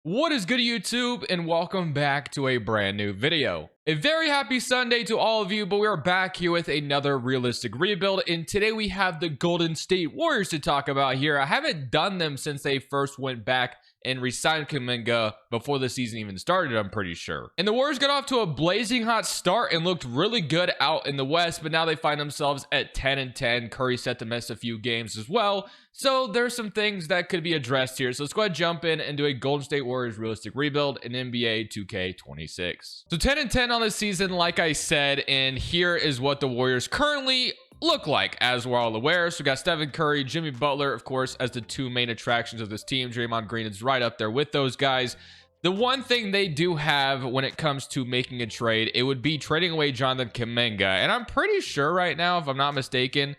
What is good, YouTube, and welcome back to a brand new video. A very happy Sunday to all of you, but we are back here with another realistic rebuild, and today we have the Golden State Warriors to talk about here. I haven't done them since they first went back and re-signed Kuminga before the season even started, I'm pretty sure. And the Warriors got off to a blazing hot start and looked really good out in the West, but now they find themselves at 10-10. Curry set to miss a few games as well. So there's some things that could be addressed here. So let's go ahead and jump in and do a Golden State Warriors realistic rebuild in NBA 2K26. So 10-10 on the season, like I said, and here is what the Warriors currently look like, as we're all aware. So we got Stephen Curry, Jimmy Butler, of course, as the two main attractions of this team. Draymond Green is right up there with those guys. The one thing they do have when it comes to making a trade, it would be trading away Jonathan Kuminga. And I'm pretty sure right now, if I'm not mistaken,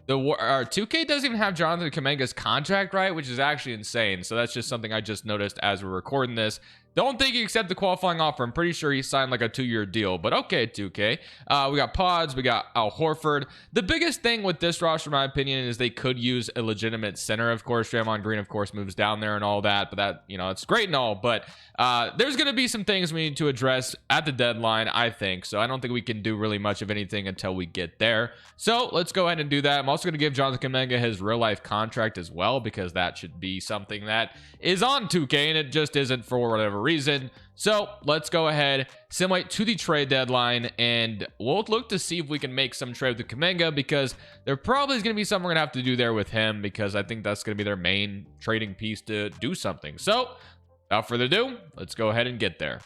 the 2K doesn't even have Jonathan Kuminga's contract, right? Which is actually insane. So that's just something I just noticed as we're recording this. Don't think he accepted the qualifying offer. I'm pretty sure he signed like a 2-year deal, but okay, 2K. We got Pods, we got Al Horford. The biggest thing with this roster, in my opinion, is they could use a legitimate center. Of course, Draymond Green, of course, moves down there and all that, but that, you know, it's great and all, but there's going to be some things we need to address at the deadline, I think. So I don't think we can do really much of anything until we get there. So let's go ahead and do that. I'm also going to give Jonathan Kuminga his real life contract as well, because that should be something that is on 2K and it just isn't for whatever reason. So let's go ahead, simulate to the trade deadline, and we'll look to see if we can make some trade with Kuminga, because there probably is going to be something we're going to have to do there with him, because I think that's going to be their main trading piece to do something. So without further ado, let's go ahead and get there.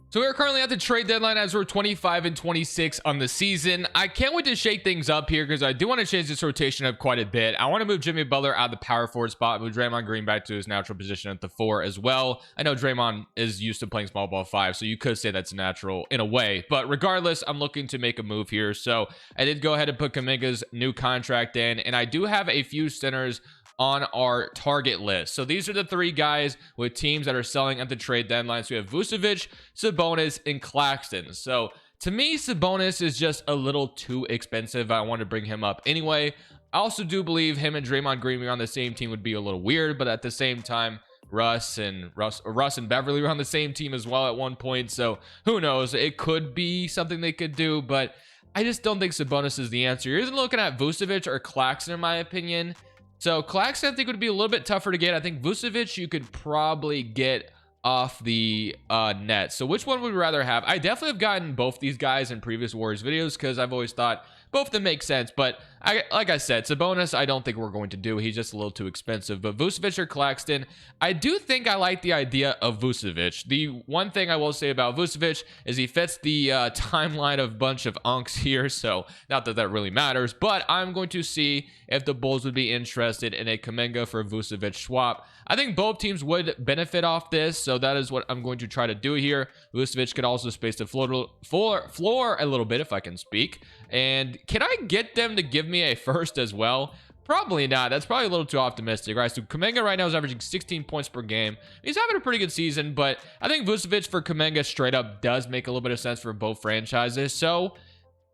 So we're currently at the trade deadline as we're 25-26 on the season. I can't wait to shake things up here, because I do want to change this rotation up quite a bit. I want to move Jimmy Butler out of the power forward spot, move Draymond Green back to his natural position at the 4 as well. I know Draymond is used to playing small ball 5, so you could say that's natural in a way. But regardless, I'm looking to make a move here. So I did go ahead and put Kuminga's new contract in, and I do have a few centers on our target list. So these are the 3 guys with teams that are selling at the trade deadline. So we have Vucevic, Sabonis, and Claxton. So to me, Sabonis is just a little too expensive. I want to bring him up anyway. I also do believe him and Draymond Green being on the same team would be a little weird, but at the same time, Russ and Beverly were on the same team as well at one point. So who knows? It could be something they could do, but I just don't think Sabonis is the answer. You're either looking at Vucevic or Claxton, in my opinion. So Claxton, I think, would be a little bit tougher to get. I think Vucevic you could probably get off the net. So which one would we rather have? I definitely have gotten both these guys in previous Warriors videos, because I've always thought both of them make sense. But like I said, Sabonis, I don't think we're going to do. He's just a little too expensive. But Vucevic or Claxton, I do think I like the idea of Vucevic. The one thing I will say about Vucevic is he fits the timeline of a bunch of unks here. So not that that really matters, but I'm going to see if the Bulls would be interested in a Kuminga for Vucevic swap. I think both teams would benefit off this, so that is what I'm going to try to do here. Vucevic could also space the floor a little bit, if I can speak. And can I get them to give me a first as well? Probably not. That's probably a little too optimistic. All right, so Kuminga right now is averaging 16 points per game. He's having a pretty good season, but I think Vucevic for Kuminga straight up does make a little bit of sense for both franchises. So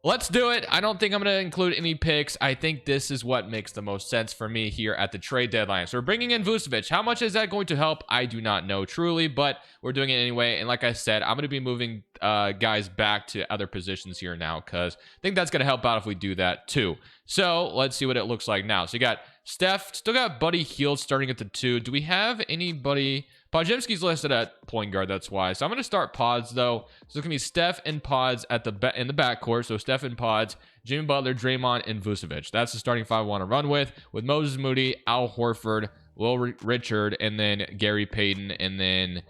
let's do it. I don't think I'm going to include any picks. I think this is what makes the most sense for me here at the trade deadline. So we're bringing in Vucevic. How much is that going to help? I do not know truly, but we're doing it anyway. And like I said, I'm going to be moving guys back to other positions here now, because I think that's going to help out if we do that too. So let's see what it looks like now. So you got Steph, still got Buddy Hield starting at the 2. Do we have anybody? Podziemski's listed at point guard, that's why. So I'm going to start Pods, though. So it's going to be Steph and Pods in the backcourt. So Steph and Pods, Jimmy Butler, Draymond, and Vucevic. That's the starting 5 I want to run with Moses Moody, Al Horford, Will Richard, and then Gary Payton, and then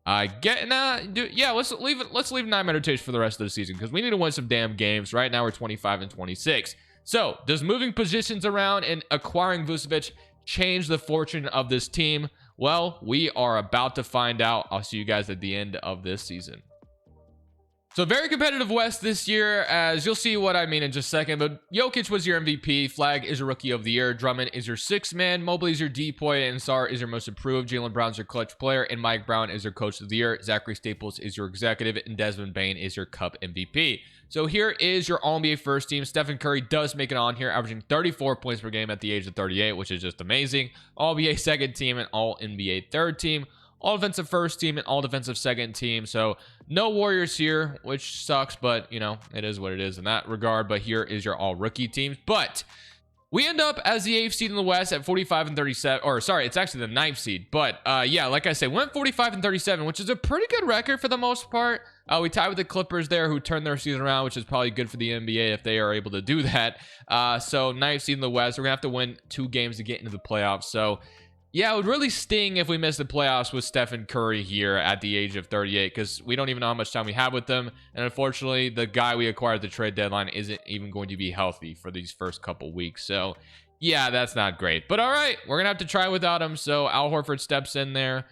let's leave 9-man rotation for the rest of the season, because we need to win some damn games. Right now we're 25-26. So does moving positions around and acquiring Vucevic change the fortune of this team? Well, we are about to find out. I'll see you guys at the end of this season. So very competitive West this year, as you'll see what I mean in just a second. But Jokic was your MVP, Flag is your Rookie of the Year, Drummond is your 6th man, Mobley is your DPOY, and Sarr is your Most Improved, Jaylen Brown's your Clutch Player, and Mike Brown is your Coach of the Year, Zachary Staples is your Executive, and Desmond Bane is your Cup MVP. So here is your All-NBA first team. Stephen Curry does make it on here, averaging 34 points per game at the age of 38, which is just amazing. All-NBA second team and All-NBA third team. all defensive first team and all defensive second team. So no Warriors here, which sucks, but you know, it is what it is in that regard. But here is your all rookie teams. But we end up as the 8th seed in the West at 45 and 37, or sorry, it's actually the 9th seed. But yeah, like I said, went 45 and 37, which is a pretty good record for the most part. We tied with the Clippers there, who turned their season around, which is probably good for the NBA if they are able to do that. So 9th seed in the West. We're gonna have to win 2 games to get into the playoffs. So yeah, it would really sting if we missed the playoffs with Stephen Curry here at the age of 38, because we don't even know how much time we have with them. And unfortunately, the guy we acquired at the trade deadline isn't even going to be healthy for these first couple weeks. So yeah, that's not great. But all right, we're going to have to try without him. So Al Horford steps in there.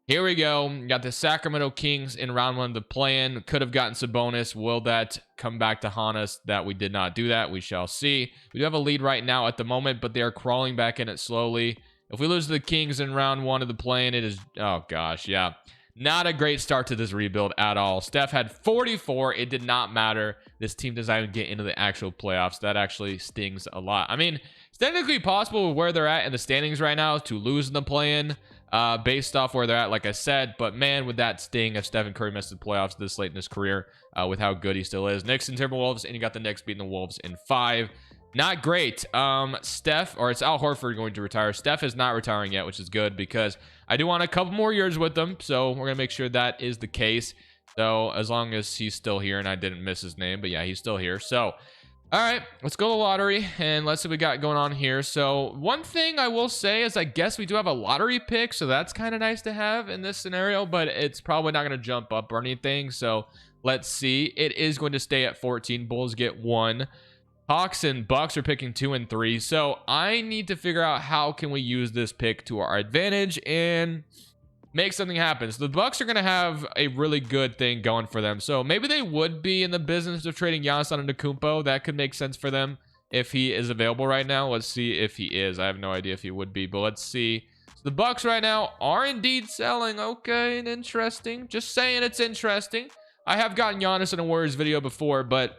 Here we go. Got the Sacramento Kings in round 1 of the play-in. Could have gotten Sabonis. Will that come back to haunt us that we did not do that? We shall see. We do have a lead right now at the moment, but they are crawling back in it slowly. If we lose to the Kings in round 1 of the play-in, it is, oh gosh, yeah, not a great start to this rebuild at all. Steph had 44. It did not matter. This team does not even get into the actual playoffs. That actually stings a lot. I mean, it's technically possible with where they're at in the standings right now to lose in the play-in based off where they're at, like I said. But man, would that sting if Stephen Curry missed the playoffs this late in his career with how good he still is. Knicks and Timberwolves, and you got the Knicks beating the Wolves in 5. Not great. Steph, or it's Al Horford going to retire. Steph is not retiring yet, which is good because I do want a couple more years with them. So we're going to make sure that is the case. So as long as he's still here, and I didn't miss his name, but yeah, he's still here. So, all right, let's go to the lottery and let's see what we got going on here. So one thing I will say is I guess we do have a lottery pick. So that's kind of nice to have in this scenario, but it's probably not going to jump up or anything. So let's see. It is going to stay at 14. Bulls get 1. Hawks and Bucks are picking 2 and 3. So I need to figure out how can we use this pick to our advantage and make something happen. So the Bucks are going to have a really good thing going for them. So maybe they would be in the business of trading Giannis Antetokounmpo. That could make sense for them if he is available right now. Let's see if he is. I have no idea if he would be, but let's see. So the Bucks right now are indeed selling. Okay, interesting. Just saying it's interesting. I have gotten Giannis in a Warriors video before, but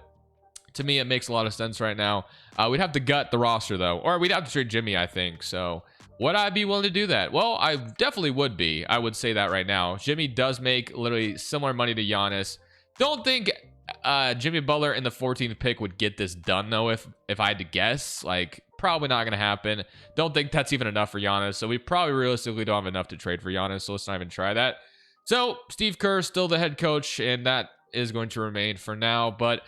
to me, it makes a lot of sense right now. We'd have to gut the roster, though. Or we'd have to trade Jimmy, I think. So would I be willing to do that? Well, I definitely would be. I would say that right now. Jimmy does make literally similar money to Giannis. Don't think Jimmy Butler in the 14th pick would get this done, though, if I had to guess. Like, probably not going to happen. Don't think that's even enough for Giannis. So we probably realistically don't have enough to trade for Giannis. So let's not even try that. So Steve Kerr is still the head coach, and that is going to remain for now. But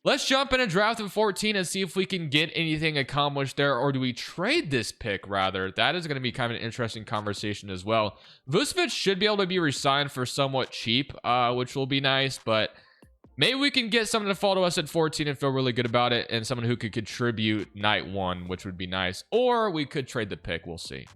let's jump in a draft in 14 and see if we can get anything accomplished there, or do we trade this pick rather? That is going to be kind of an interesting conversation as well. Vucevic should be able to be re-signed for somewhat cheap, which will be nice, but maybe we can get someone to fall to us at 14 and feel really good about it, and someone who could contribute night 1, which would be nice, or we could trade the pick. We'll see.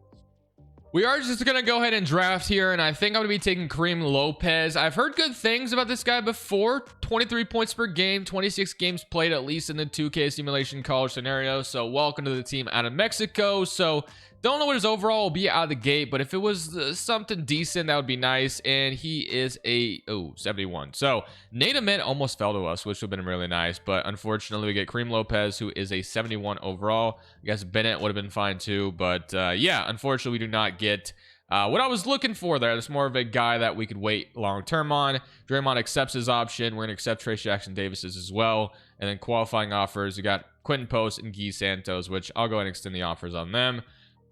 We are just going to go ahead and draft here, and I think I'm going to be taking Kareem Lopez. I've heard good things about this guy before. 23 points per game, 26 games played at least in the 2K simulation college scenario. So welcome to the team out of Mexico. So don't know what his overall will be out of the gate, but if it was something decent, that would be nice. And he is a 71. So Nate Amit almost fell to us, which would have been really nice. But unfortunately, we get Kareem Lopez, who is a 71 overall. I guess Bennett would have been fine too. But yeah, unfortunately, we do not get what I was looking for there. It's more of a guy that we could wait long term on. Draymond accepts his option. We're going to accept Trace Jackson Davis's as well. And then qualifying offers, we got Quentin Post and Guy Santos, which I'll go ahead and extend the offers on them.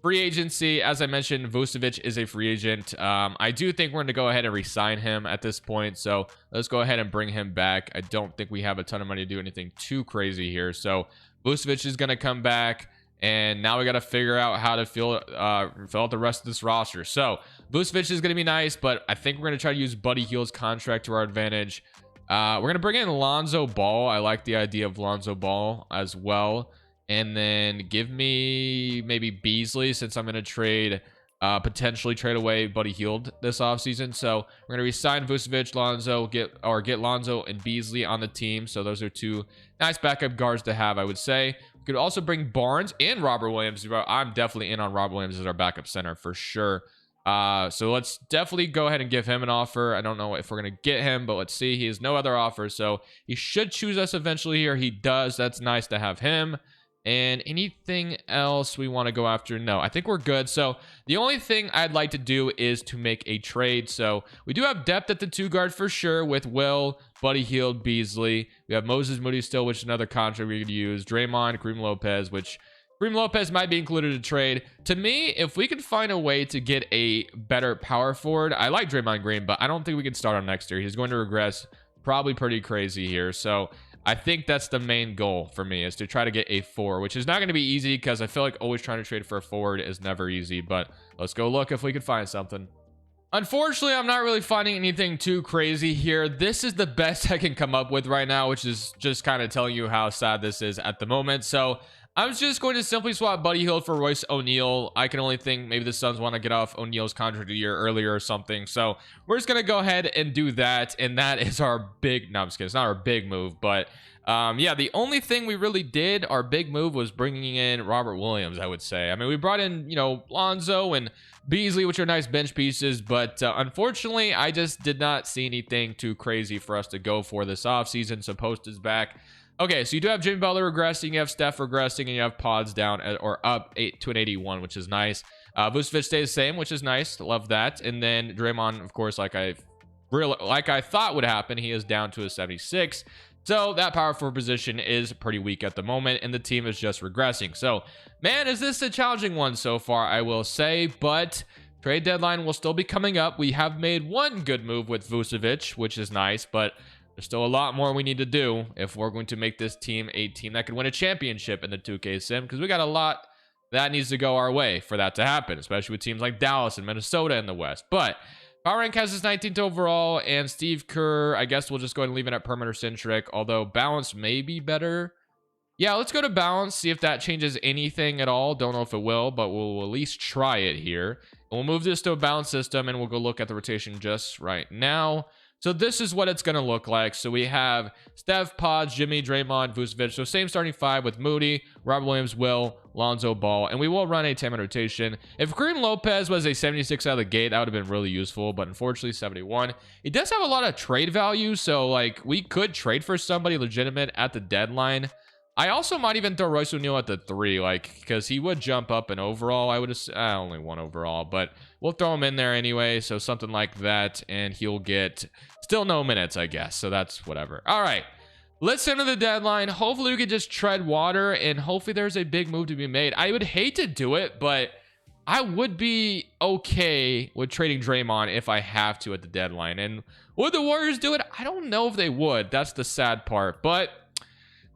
Free agency, as I mentioned, Vucevic is a free agent. I do think we're going to go ahead and re-sign him at this point. So let's go ahead and bring him back. I don't think we have a ton of money to do anything too crazy here. So Vucevic is going to come back. And now we got to figure out how to fill out the rest of this roster. So Vucevic is going to be nice, but I think we're going to try to use Buddy Hield's contract to our advantage. We're going to bring in Lonzo Ball. I like the idea of Lonzo Ball as well. And then give me maybe Beasley, since I'm going to trade, potentially trade away Buddy Hield this offseason. So we're going to resign Vucevic, Lonzo, get Lonzo and Beasley on the team. So those are 2 nice backup guards to have, I would say. We could also bring Barnes and Robert Williams. I'm definitely in on Robert Williams as our backup center for sure. So let's definitely go ahead and give him an offer. I don't know if we're going to get him, but let's see. He has no other offers, so he should choose us eventually here. He does. That's nice to have him. And anything else we want to go after? No, I think we're good. So the only thing I'd like to do is to make a trade. So we do have depth at the 2 guard for sure with Will, Buddy Hield, Beasley. We have Moses Moody still, which is another contract we could use. Draymond, Kareem Lopez, which Kareem Lopez might be included in a trade. To me, if we can find a way to get a better power forward, I like Draymond Green, but I don't think we can start him next year. He's going to regress probably pretty crazy here. So I think that's the main goal for me, is to try to get a 4, which is not going to be easy because I feel like always trying to trade for a forward is never easy. But let's go look if we can find something. Unfortunately, I'm not really finding anything too crazy here. This is the best I can come up with right now, which is just kind of telling you how sad this is at the moment. So I'm just going to simply swap Buddy Hield for Royce O'Neal. I can only think maybe the Suns want to get off O'Neal's contract a year earlier or something. So we're just going to go ahead and do that. And that is our big, no, I'm just kidding. It's not our big move, but yeah, the only thing we really did, our big move, was bringing in Robert Williams, I would say. I mean, we brought in, you know, Lonzo and Beasley, which are nice bench pieces, but unfortunately, I just did not see anything too crazy for us to go for this offseason. So Post is back. Okay, so you do have Jimmy Butler regressing, you have Steph regressing, and you have Pods down or up to an 81, which is nice. Vucevic stays the same, which is nice. Love that. And then Draymond, of course, like I thought would happen, he is down to a 76. So that power forward position is pretty weak at the moment, and the team is just regressing. So, man, is this a challenging one so far, I will say, but trade deadline will still be coming up. We have made one good move with Vucevic, which is nice, but there's still a lot more we need to do if we're going to make this team a team that can win a championship in the 2K sim, because we got a lot that needs to go our way for that to happen, especially with teams like Dallas and Minnesota in the West. But power rank has us 19th overall, and Steve Kerr, I guess we'll just go ahead and leave it at perimeter centric, although balance may be better. Yeah, let's go to balance, see if that changes anything at all. Don't know if it will, but we'll at least try it here. And we'll move this to a balance system, and we'll go look at the rotation just right now. So this is what it's going to look like. So we have Steph, Pods, Jimmy, Draymond, Vucevic. So same starting 5 with Moody, Robert Williams, Will, Lonzo Ball. And we will run a 10-man rotation. If Kareem Lopez was a 76 out of the gate, that would have been really useful. But unfortunately, 71. He does have a lot of trade value. So like we could trade for somebody legitimate at the deadline. I also might even throw Royce O'Neal at the 3, like, because he would jump up in overall. I would have only 1 overall, but we'll throw him in there anyway. So something like that, and he'll get still no minutes, I guess. So that's whatever. All right, let's enter the deadline. Hopefully we could just tread water, and hopefully there's a big move to be made. I would hate to do it, but I would be okay with trading Draymond if I have to at the deadline. And would the Warriors do it? I don't know if they would. That's the sad part, but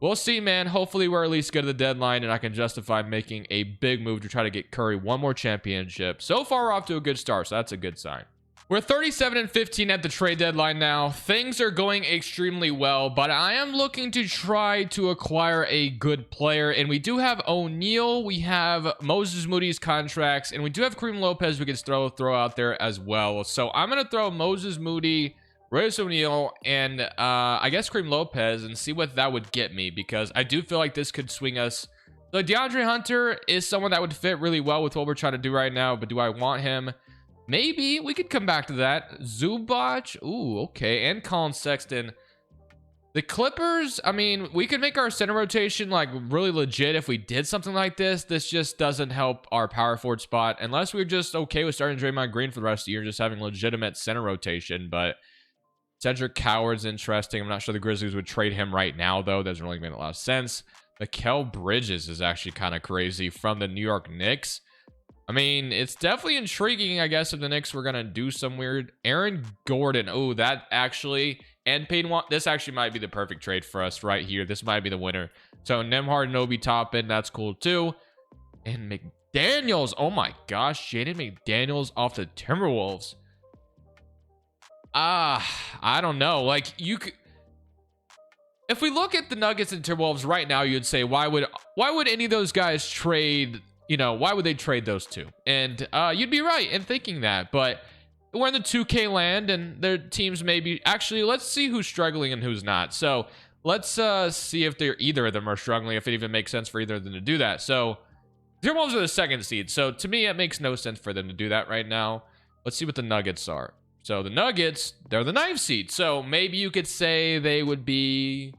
we'll see, man. Hopefully we're at least good at the deadline, and I can justify making a big move to try to get Curry one more championship. So far, we're off to a good start, so that's a good sign. We're 37-15 at the trade deadline now. Things are going extremely well, but I am looking to try to acquire a good player, and we do have O'Neal, we have Moses Moody's contracts, and we do have Kareem Lopez we can throw out there as well. So I'm going to throw Moses Moody, Royce O'Neal, and I guess Kareem Lopez, and see what that would get me, because I do feel like this could swing us. So DeAndre Hunter is someone that would fit really well with what we're trying to do right now, but do I want him? Maybe. We could come back to that. Zubac, ooh, okay, and Colin Sexton. The Clippers, I mean, we could make our center rotation like really legit if we did something like this. This just doesn't help our power forward spot, unless we're just okay with starting Draymond Green for the rest of the year, just having legitimate center rotation. But Cedric Coward's interesting. I'm not sure the Grizzlies would trade him right now, though. Doesn't really make a lot of sense. Mikal Bridges is actually kind of crazy from the New York Knicks. I mean, it's definitely intriguing, I guess, if the Knicks were going to do some weird. Aaron Gordon. Oh, that actually, and Payton, this actually might be the perfect trade for us right here. This might be the winner. So Nembhard and Obi Toppin, that's cool too. And McDaniels. Oh my gosh, Jaden McDaniels off the Timberwolves. I don't know. Like, you could, if we look at the Nuggets and Timberwolves right now, you'd say, why would any of those guys trade? You know, why would they trade those two? And you'd be right in thinking that, but we're in the 2K land, and their teams may be actually. Let's see who's struggling and who's not. So let's see if either of them are struggling, if it even makes sense for either of them to do that. So Timberwolves are the 2nd seed, so to me it makes no sense for them to do that right now. Let's see what the Nuggets are. So the Nuggets, they're the 9th seed. So maybe you could say they would be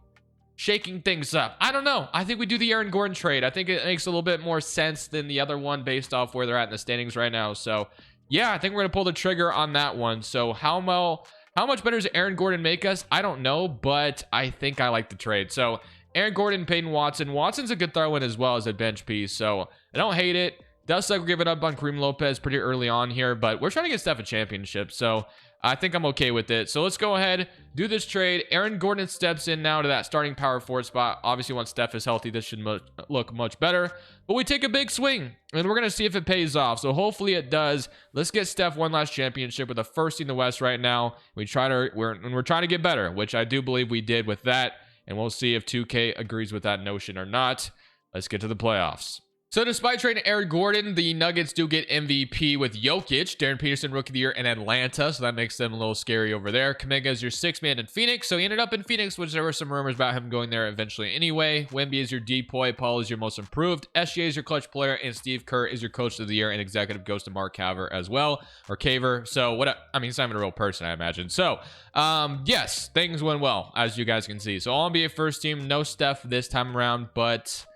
shaking things up. I don't know. I think we do the Aaron Gordon trade. I think it makes a little bit more sense than the other one based off where they're at in the standings right now. So yeah, I think we're gonna pull the trigger on that one. So how much better does Aaron Gordon make us? I don't know, but I think I like the trade. So Aaron Gordon, Peyton Watson. Watson's a good throw in as well as a bench piece, so I don't hate it. Does suck give it up on Kareem Lopez pretty early on here, but we're trying to get Steph a championship, so I think I'm okay with it. So let's go ahead, do this trade. Aaron Gordon steps in now to that starting power forward spot. Obviously, once Steph is healthy, this should look much better. But we take a big swing, and we're going to see if it pays off. So hopefully it does. Let's get Steph one last championship with the first in the West right now. We're trying to get better, which I do believe we did with that. And we'll see if 2K agrees with that notion or not. Let's get to the playoffs. So despite trading Aaron Gordon, the Nuggets do get MVP with Jokic, Darren Peterson Rookie of the Year in Atlanta, so that makes them a little scary over there. Kuminga is your sixth man in Phoenix, so he ended up in Phoenix, which there were some rumors about him going there eventually anyway. Wemby is your depoy, Paul is your most improved, SGA is your clutch player, and Steve Kerr is your Coach of the Year, and executive goes to Mark Caver as well, or Caver. So I mean, he's not even a real person, I imagine. So yes, things went well, as you guys can see. So all NBA first team, no Steph this time around, but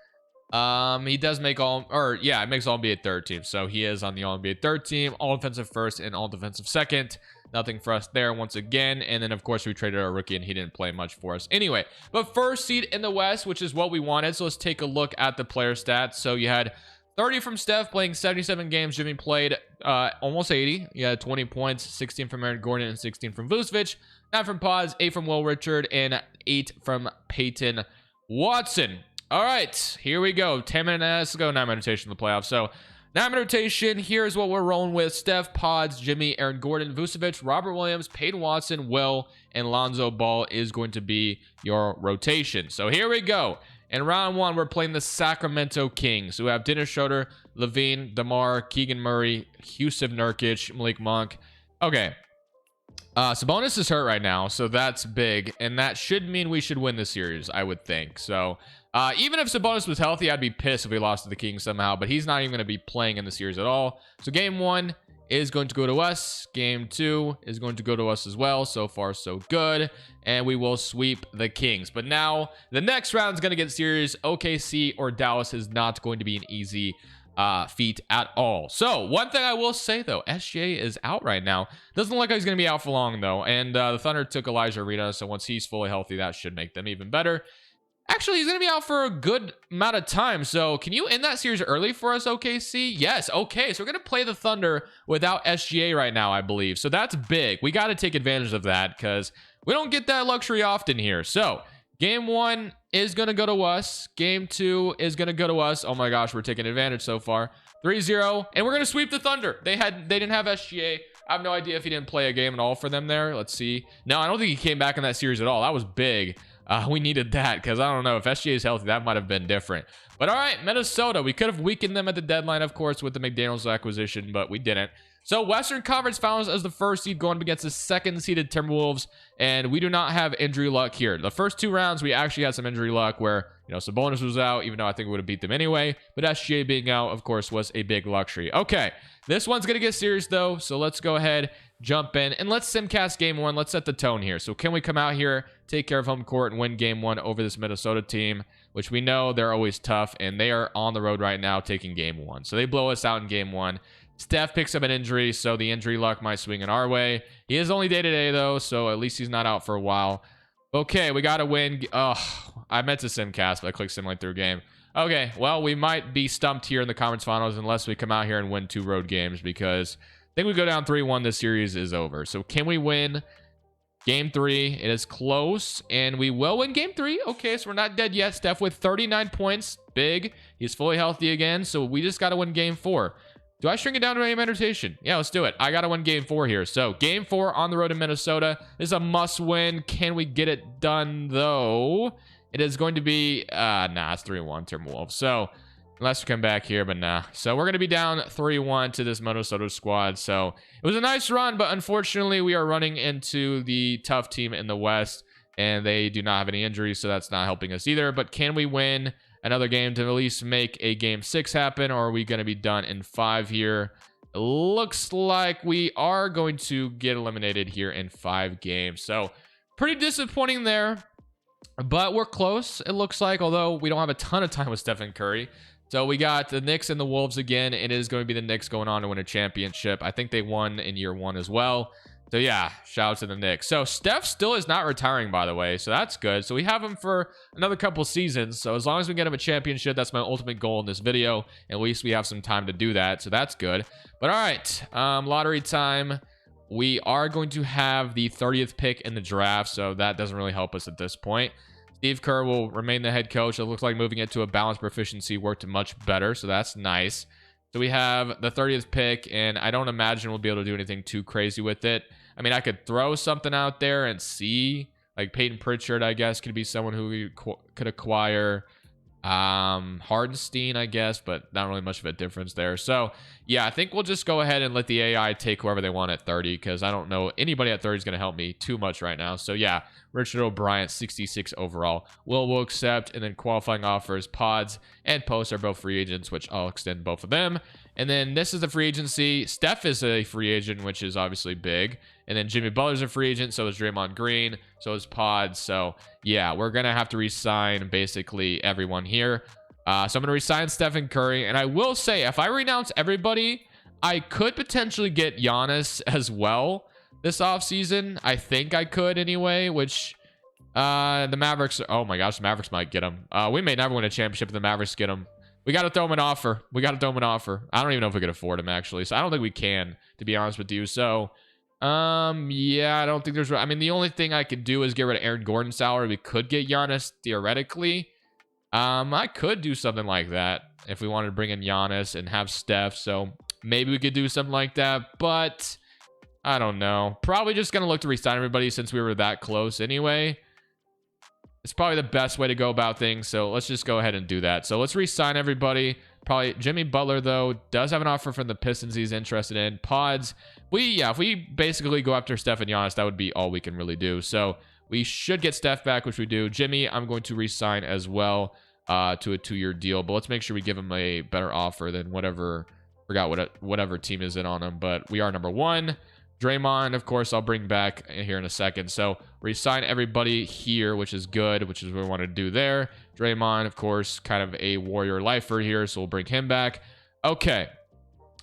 he does make it makes all NBA third team, so he is on the all NBA third team, all defensive first and all defensive second. Nothing for us there once again. And then of course we traded our rookie and he didn't play much for us anyway. But first seed in the West, which is what we wanted. So let's take a look at the player stats. So you had 30 from Steph, playing 77 games. Jimmy played almost 80. You had 20 points, 16 from Aaron Gordon and 16 from Vucevic, 9 from Paz, 8 from Will Richard, and 8 from Peyton Watson. All right, here we go. 10 minutes. Let's go 9-minute rotation in the playoffs. So 9-minute rotation. Here's what we're rolling with: Steph, Pods, Jimmy, Aaron Gordon, Vucevic, Robert Williams, Peyton Watson, Will, and Lonzo Ball is going to be your rotation. So here we go. In round one, we're playing the Sacramento Kings, who have Dennis Schroeder, Levine, DeMar, Keegan Murray, Houston Nurkic, Malik Monk. Okay. Sabonis is hurt right now, so that's big, and that should mean we should win this series, I would think. So even if Sabonis was healthy, I'd be pissed if we lost to the Kings somehow, but he's not even going to be playing in the series at all. So game one is going to go to us. Game two is going to go to us as well. So far, so good. And we will sweep the Kings. But now the next round is going to get serious. OKC or Dallas is not going to be an easy feat at all. So one thing I will say though, SGA is out right now. Doesn't look like he's going to be out for long though. And the Thunder took Elijah Arena, so once he's fully healthy, that should make them even better. Actually, he's going to be out for a good amount of time. So can you end that series early for us, OKC? Yes. Okay. So we're going to play the Thunder without SGA right now, I believe. So that's big. We got to take advantage of that because we don't get that luxury often here. So game one is going to go to us. Game two is going to go to us. Oh my gosh, we're taking advantage so far. 3-0. And we're going to sweep the Thunder. They didn't have SGA. I have no idea if he didn't play a game at all for them there. Let's see. No, I don't think he came back in that series at all. That was big. We needed that because I don't know if SGA is healthy, that might have been different. But all right, Minnesota, we could have weakened them at the deadline, of course, with the McDaniels acquisition, but we didn't. So Western Conference Finals as the first seed going up against the second seeded Timberwolves, and we do not have injury luck here. The first two rounds, we actually had some injury luck where, you know, Sabonis was out, even though I think we would have beat them anyway. But SGA being out, of course, was a big luxury. Okay, this one's going to get serious, though, so let's go ahead, jump in, and let's simcast game one. Let's set the tone here. So can we come out here, take care of home court, and win game one over this Minnesota team, which we know they're always tough, and they are on the road right now taking game one. So they blow us out in game one. Steph picks up an injury, so the injury luck might swing in our way. He is only day-to-day, though, so at least he's not out for a while. Okay, we got to win. Oh, I meant to simcast, but I clicked simulate through game. Okay, well, we might be stumped here in the conference finals unless we come out here and win 2 road games, because I think we go down 3-1, this series is over. So can we win game 3? It is close, and we will win game 3. Okay, so we're not dead yet. Steph with 39 points, big. He's fully healthy again, so we just got to win game 4. Do I shrink it down to a meditation? Yeah, let's do it. I got to win game 4 here. So game 4 on the road in Minnesota. This is a must win. Can we get it done, though? It is going to be, nah, it's 3-1 Timberwolves. So unless we come back here, but nah. So we're going to be down 3-1 to this Minnesota squad. So it was a nice run, but unfortunately we are running into the tough team in the West, and they do not have any injuries, so that's not helping us either. But can we win another game to at least make a game 6 happen, or are we going to be done in 5 here? It looks like we are going to get eliminated here in 5 games. So pretty disappointing there. But we're close, it looks like, although we don't have a ton of time with Stephen Curry. So we got the Knicks and the Wolves again. It is going to be the Knicks going on to win a championship. I think they won in year 1 as well. So yeah, shout out to the Knicks. So Steph still is not retiring, by the way. So that's good. So we have him for another couple seasons. So as long as we get him a championship, that's my ultimate goal in this video. At least we have some time to do that. So that's good. But all right, lottery time. We are going to have the 30th pick in the draft. So that doesn't really help us at this point. Steve Kerr will remain the head coach. It looks like moving it to a balanced proficiency worked much better. So that's nice. So we have the 30th pick, and I don't imagine we'll be able to do anything too crazy with it. I mean, I could throw something out there and see, like Peyton Pritchard, I guess, could be someone who we could acquire. Hardenstein, I guess, but not really much of a difference there. So yeah, I think we'll just go ahead and let the AI take whoever they want at 30, because I don't know anybody at 30 is going to help me too much right now. So yeah, Richard O'Brien, 66 overall. We'll accept, and then qualifying offers, pods, and posts are both free agents, which I'll extend both of them. And then this is the free agency. Steph is a free agent, which is obviously big. And then Jimmy Butler's a free agent, so is Draymond Green, so is Pods. So yeah, we're gonna have to re-sign basically everyone here. So I'm gonna re-sign Stephen Curry, and I will say, if I renounce everybody, I could potentially get Giannis as well this offseason. I think I could anyway, which the Mavericks, oh my gosh, the Mavericks might get him. We may never win a championship if the Mavericks get him. We got to throw him an offer. I don't even know if we could afford him, actually. So I don't think we can, to be honest with you. So yeah, I don't think there's, I mean, the only thing I could do is get rid of Aaron Gordon's salary. We could get Giannis theoretically. I could do something like that if we wanted to bring in Giannis and have Steph. So maybe we could do something like that, but I don't know. Probably just going to look to re-sign everybody since we were that close anyway. It's probably the best way to go about things. So let's just go ahead and do that. So let's re-sign everybody. Probably Jimmy Butler, though, does have an offer from the Pistons he's interested in. Pods, if we basically go after Steph and Giannis, that would be all we can really do. So we should get Steph back, which we do. Jimmy, I'm going to re-sign as well to a 2-year deal. But let's make sure we give him a better offer than whatever team is in on him. But we are number 1. Draymond, of course, I'll bring back here in a second. So re-sign everybody here, which is good, which is what we want to do there. Draymond, of course, kind of a warrior lifer here, so we'll bring him back. Okay,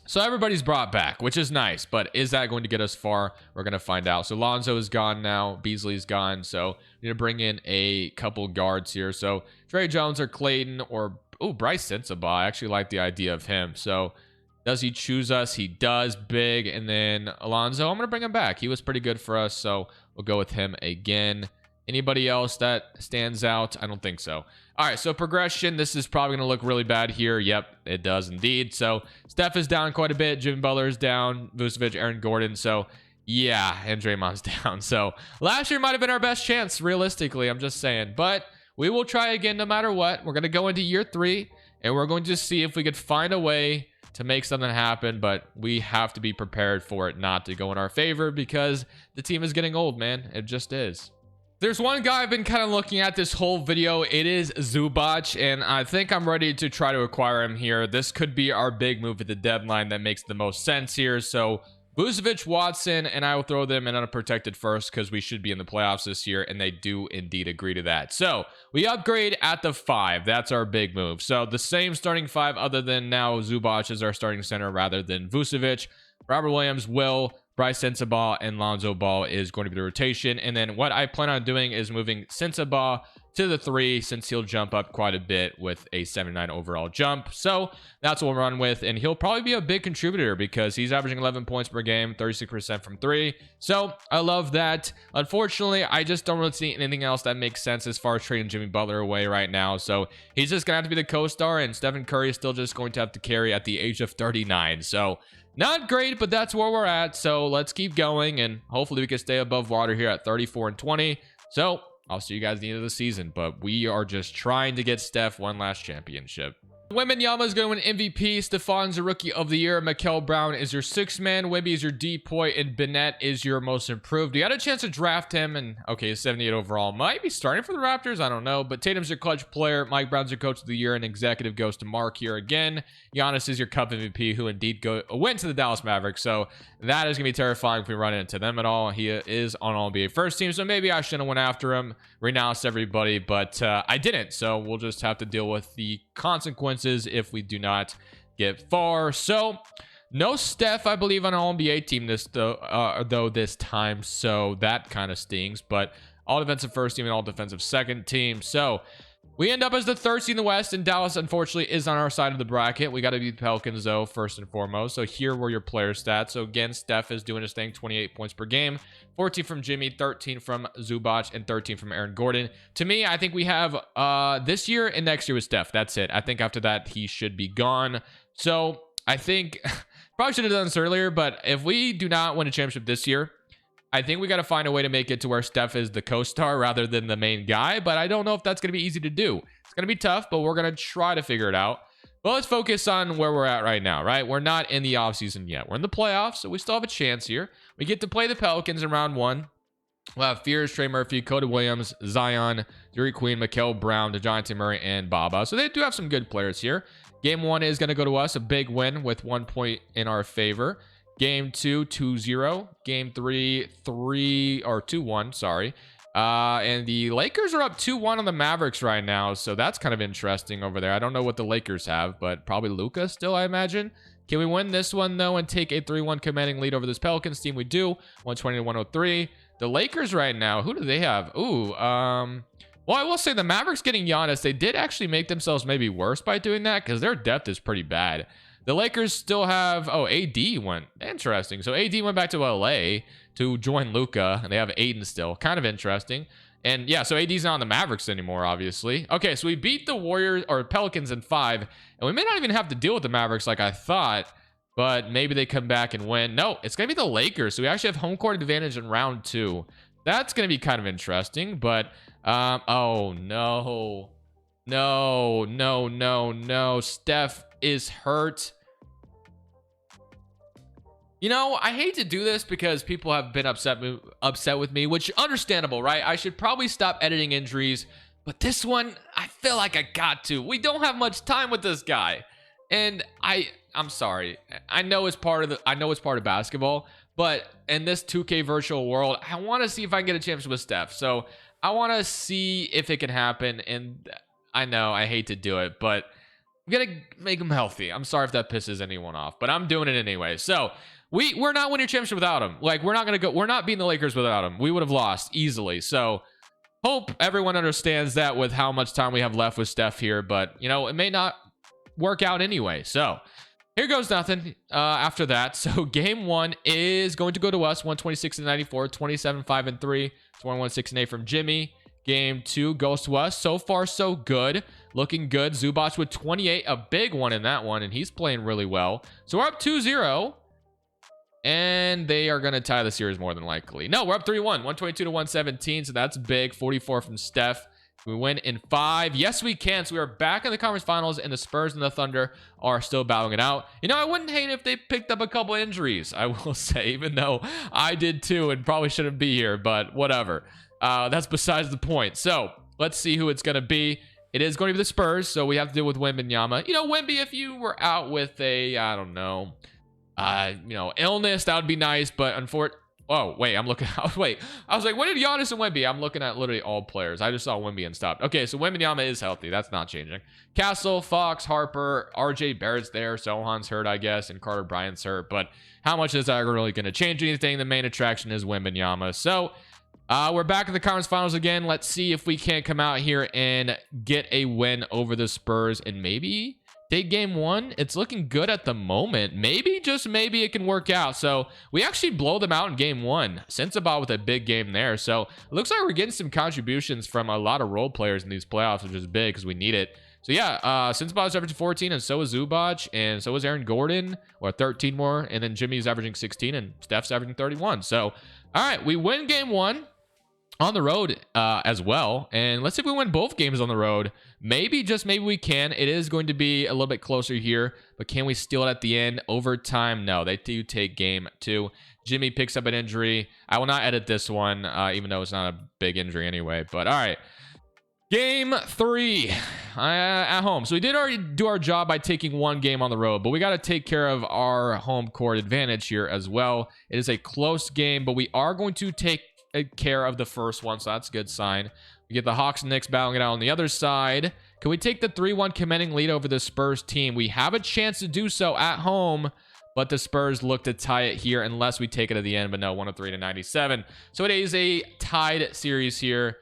so everybody's brought back, which is nice, but is that going to get us far? We're going to find out. So Lonzo is gone now. Beasley's gone, so we need to bring in a couple guards here. So Trey Jones or Clayton or, Bryce Sensabaugh. I actually like the idea of him. So does he choose us? He does. Big. And then Alonzo, I'm going to bring him back. He was pretty good for us, so we'll go with him again. Anybody else that stands out? I don't think so. All right, so progression. This is probably going to look really bad here. Yep, it does indeed. So Steph is down quite a bit. Jimmy Butler is down. Vucevic, Aaron Gordon. So yeah, and Draymond's down. So last year might have been our best chance, realistically. I'm just saying. But we will try again no matter what. We're going to go into year 3, and we're going to see if we could find a way to make something happen, but we have to be prepared for it not to go in our favor because the team is getting old, man. It just is. There's one guy I've been kind of looking at this whole video. It is Zubac, and I think I'm ready to try to acquire him here. This could be our big move at the deadline that makes the most sense here. So Vucevic, Watson, and I will throw them in unprotected first because we should be in the playoffs this year, and they do indeed agree to that. So we upgrade at the 5. That's our big move. So the same starting 5 other than now Zubac is our starting center rather than Vucevic. Robert Williams, Will, Bryce Sensabaugh, and Lonzo Ball is going to be the rotation. And then what I plan on doing is moving Sensabaugh to the 3 since he'll jump up quite a bit with a 79 overall jump. So that's what we'll run with, and he'll probably be a big contributor because he's averaging 11 points per game, 36% from 3. So I love that. Unfortunately, I just don't really see anything else that makes sense as far as trading Jimmy Butler away right now. So he's just gonna have to be the co-star, and Stephen Curry is still just going to have to carry at the age of 39. So not great, but that's where we're at. So let's keep going, and hopefully we can stay above water here at 34-20. So I'll see you guys at the end of the season, but we are just trying to get Steph one last championship. Wembanyama is going to win MVP. Stefan's the Rookie of the Year. Mikel Brown is your 6th man. Wemby is your DPOY, and Bennett is your most improved. You had a chance to draft him, and okay, 78 overall. Might be starting for the Raptors. I don't know. But Tatum's your clutch player. Mike Brown's your Coach of the Year, and executive goes to Mark here again. Giannis is your Cup MVP, who indeed went to the Dallas Mavericks. So that is going to be terrifying if we run into them at all. He is on All-NBA first team, so maybe I shouldn't have went after him, renounced everybody, but I didn't. So we'll just have to deal with the consequences if we do not get far. So no Steph, I believe, on an All-NBA team though this time, so that kind of stings. But all defensive first team and all defensive second team. So we end up as the 3rd seed in the West, and Dallas, unfortunately, is on our side of the bracket. We got to beat the Pelicans, though, first and foremost. So here were your player stats. So again, Steph is doing his thing, 28 points per game, 14 from Jimmy, 13 from Zubac, and 13 from Aaron Gordon. To me, I think we have this year and next year with Steph. That's it. I think after that, he should be gone. So I think, probably should have done this earlier, but if we do not win a championship this year, I think we got to find a way to make it to where Steph is the co-star rather than the main guy, but I don't know if that's going to be easy to do. It's going to be tough, but we're going to try to figure it out. But let's focus on where we're at right now, right? We're not in the offseason yet. We're in the playoffs, so we still have a chance here. We get to play the Pelicans in round 1. We'll have Fears, Trey Murphy, Cody Williams, Zion, Dairy Queen, Mikel Brown, DeJounte Murray, and Baba. So they do have some good players here. Game 1 is going to go to us, a big win with 1 point in our favor. Game 2, 2-0. Game 3, 2-1, sorry. And the Lakers are up 2-1 on the Mavericks right now, so that's kind of interesting over there. I don't know what the Lakers have, but probably Luka still, I imagine. Can we win this one, though, and take a 3-1 commanding lead over this Pelicans team? We do. 120-103. The Lakers right now, who do they have? Ooh, well, I will say the Mavericks getting Giannis, they did actually make themselves maybe worse by doing that because their depth is pretty bad. The Lakers still have, AD went. Interesting. So AD went back to LA to join Luka, and they have Aiden still. Kind of interesting. And yeah, so AD's not on the Mavericks anymore, obviously. Okay, so we beat the Warriors or Pelicans in 5, and we may not even have to deal with the Mavericks like I thought, but maybe they come back and win. No, it's going to be the Lakers. So we actually have home court advantage in round 2. That's going to be kind of interesting, but oh no. No. Steph is hurt. You know, I hate to do this because people have been upset with me, which understandable, right? I should probably stop editing injuries, but this one, I feel like I got to. We don't have much time with this guy. And I'm sorry. I know it's part of basketball, but in this 2K virtual world, I want to see if I can get a championship with Steph. So I want to see if it can happen, and I know I hate to do it, but I'm gonna make him healthy. I'm sorry if that pisses anyone off, but I'm doing it anyway. So we're not winning a championship without him. Like, we're not beating the Lakers without him. We would have lost easily. So hope everyone understands that with how much time we have left with Steph here, but you know, it may not work out anyway. So here goes nothing after that. So game 1 is going to go to us, 126-94, 27-5-3, 21-6-8 from Jimmy. Game 2 goes to us. So far, so good. Looking good. Zubac with 28, a big one in that one, and he's playing really well. So we're up 2-0, and they are going to tie the series more than likely. No, we're up 3-1, 122-117, so that's big. 44 from Steph. We win in 5. Yes, we can. So we are back in the conference finals, and the Spurs and the Thunder are still battling it out. You know, I wouldn't hate if they picked up a couple injuries, I will say, even though I did too and probably shouldn't be here, but whatever. That's besides the point. So let's see who it's going to be. It is going to be the Spurs, so we have to deal with Wembanyama. You know, Wemby, if you were out with a, I don't know, illness, that would be nice, but unfortunately, oh, wait, I'm looking, wait, I was like, what did Giannis and Wemby? I'm looking at literally all players. I just saw Wemby and stopped. Okay, so Wembanyama is healthy. That's not changing. Castle, Fox, Harper, RJ Barrett's there. Sohan's hurt, I guess, and Carter Bryant's hurt, but how much is that really going to change anything? The main attraction is Wembanyama. So we're back in the conference finals again. Let's see if we can't come out here and get a win over the Spurs and maybe take game 1. It's looking good at the moment. Maybe, just maybe, it can work out. So we actually blow them out in game 1. Sensabaugh with a big game there. So it looks like we're getting some contributions from a lot of role players in these playoffs, which is big because we need it. So yeah, Sensabaugh's averaging 14, and so is Zubac, and so is Aaron Gordon, or 13 more, and then Jimmy's averaging 16, and Steph's averaging 31. So, all right, we win game 1. on the road as well. And let's see if we win both games on the road. Maybe, just maybe we can. It is going to be a little bit closer here, but can we steal it at the end? Overtime? No, they do take game 2. Jimmy picks up an injury. I will not edit this one, even though it's not a big injury anyway. But all right. Game 3 at home. So we did already do our job by taking one game on the road, but we got to take care of our home court advantage here as well. It is a close game, but we are going to take care of the first one, so that's a good sign. We get the Hawks and Knicks battling it out on the other side. Can we take the 3-1 commanding lead over the Spurs team? We have a chance to do so at home, but the Spurs look to tie it here unless we take it at the end. But no, 103-97. So it is a tied series here.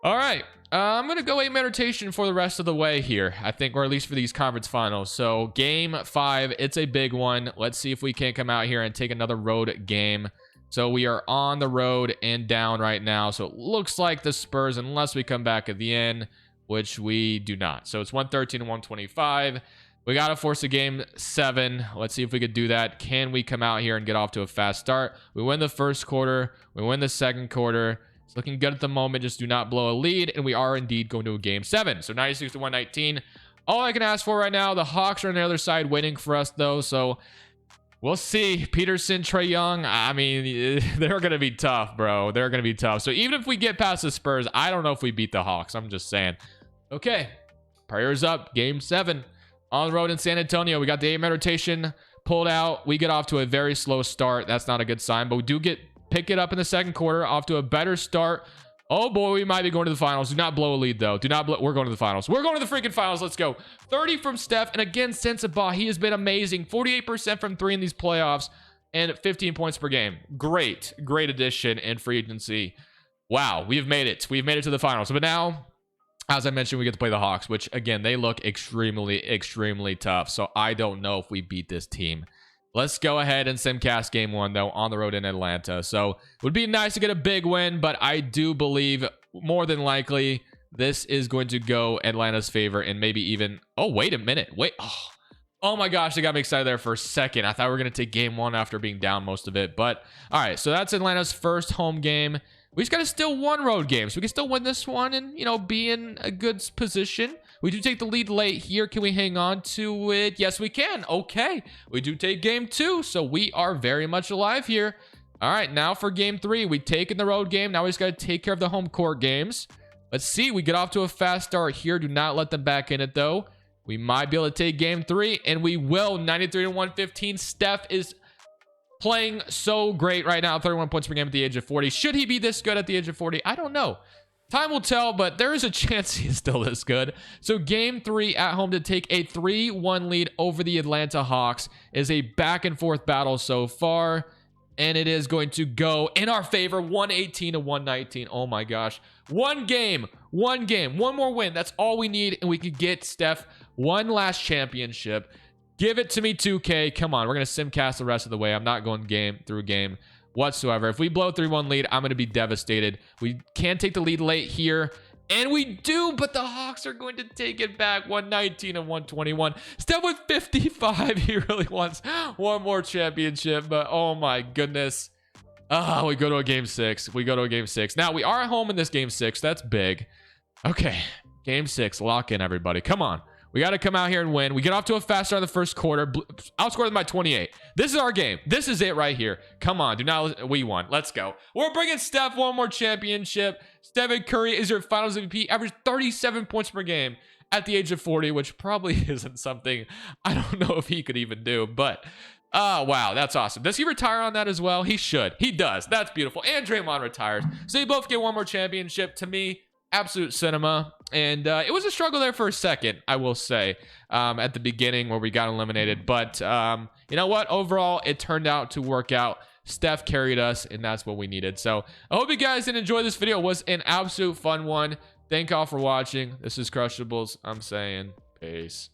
All right. I'm going to go 8-man rotation for the rest of the way here, I think, or at least for these conference finals. So game 5, it's a big one. Let's see if we can come out here and take another road game. So we are on the road and down right now. So it looks like the Spurs, unless we come back at the end, which we do not. So it's 113-125. We got to force a game 7. Let's see if we could do that. Can we come out here and get off to a fast start? We win the first quarter. We win the second quarter. It's looking good at the moment. Just do not blow a lead. And we are indeed going to a game 7. So 96-119. All I can ask for right now. The Hawks are on the other side waiting for us, though. So we'll see. Peterson, Trae Young. I mean, they're going to be tough, bro. They're going to be tough. So even if we get past the Spurs, I don't know if we beat the Hawks. I'm just saying. Okay. Prayers up. Game 7. On the road in San Antonio. We got the 8-man rotation pulled out. We get off to a very slow start. That's not a good sign. But we do pick it up in the second quarter. Off to a better start. Oh boy, we might be going to the finals. Do not blow a lead, though. Do not blow. We're going to the finals. We're going to the freaking finals. Let's go. 30 from Steph. And again, Sensabaugh, he has been amazing. 48% from 3 in these playoffs and 15 points per game. Great addition in free agency. Wow, we've made it. We've made it to the finals. But now, as I mentioned, we get to play the Hawks, which, again, they look extremely tough. So I don't know if we beat this team. Let's go ahead and simcast game 1, though, on the road in Atlanta. So it would be nice to get a big win, but I do believe more than likely this is going to go Atlanta's favor and maybe even... Oh, wait a minute. Wait. Oh my gosh, they got me excited there for a second. I thought we were going to take game 1 after being down most of it. But, all right, so that's Atlanta's first home game. We just got to steal 1 road game, so we can still win this one and, you know, be in a good position. We do take the lead late here. Can we hang on to it? Yes, we can. Okay. We do take game 2, so we are very much alive here. All right, now for game 3. We take in the road game. Now we just got to take care of the home court games. Let's see. We get off to a fast start here. Do not let them back in it, though. We might be able to take game 3, and we will. 93-115. Steph is playing so great right now. 31 points per game at the age of 40. Should he be this good at the age of 40? I don't know. Time will tell, but there is a chance he's still this good. So game 3 at home to take a 3-1 lead over the Atlanta Hawks is a back and forth battle so far. And it is going to go in our favor, 118-119. Oh my gosh. One game, one more win. That's all we need. And we could get Steph one last championship. Give it to me, 2K. Come on. We're going to simcast the rest of the way. I'm not going game through game whatsoever. If we blow 3-1 lead, I'm going to be devastated. We can take the lead late here. And we do, but the Hawks are going to take it back, 119-121. Steph with 55. He really wants one more championship, but oh my goodness. We go to a game 6. Now, we are at home in this game 6. That's big. Okay, game 6. Lock in, everybody. Come on. We got to come out here and win. We get off to a fast start in the first quarter. Outscore them by 28. This is our game. This is it right here. Come on. We won. Let's go. We're bringing Steph one more championship. Stephen Curry is your finals MVP. Averaged 37 points per game at the age of 40, which probably isn't something I don't know if he could even do. But, wow, that's awesome. Does he retire on that as well? He should. He does. That's beautiful. And Draymond retires. So they both get one more championship. To me, absolute cinema. And it was a struggle there for a second, I will say, at the beginning where we got eliminated. But you know what? Overall, it turned out to work out. Steph carried us, and that's what we needed. So I hope you guys did enjoy this video. It was an absolute fun one. Thank y'all for watching. This is Crushables. I'm saying peace.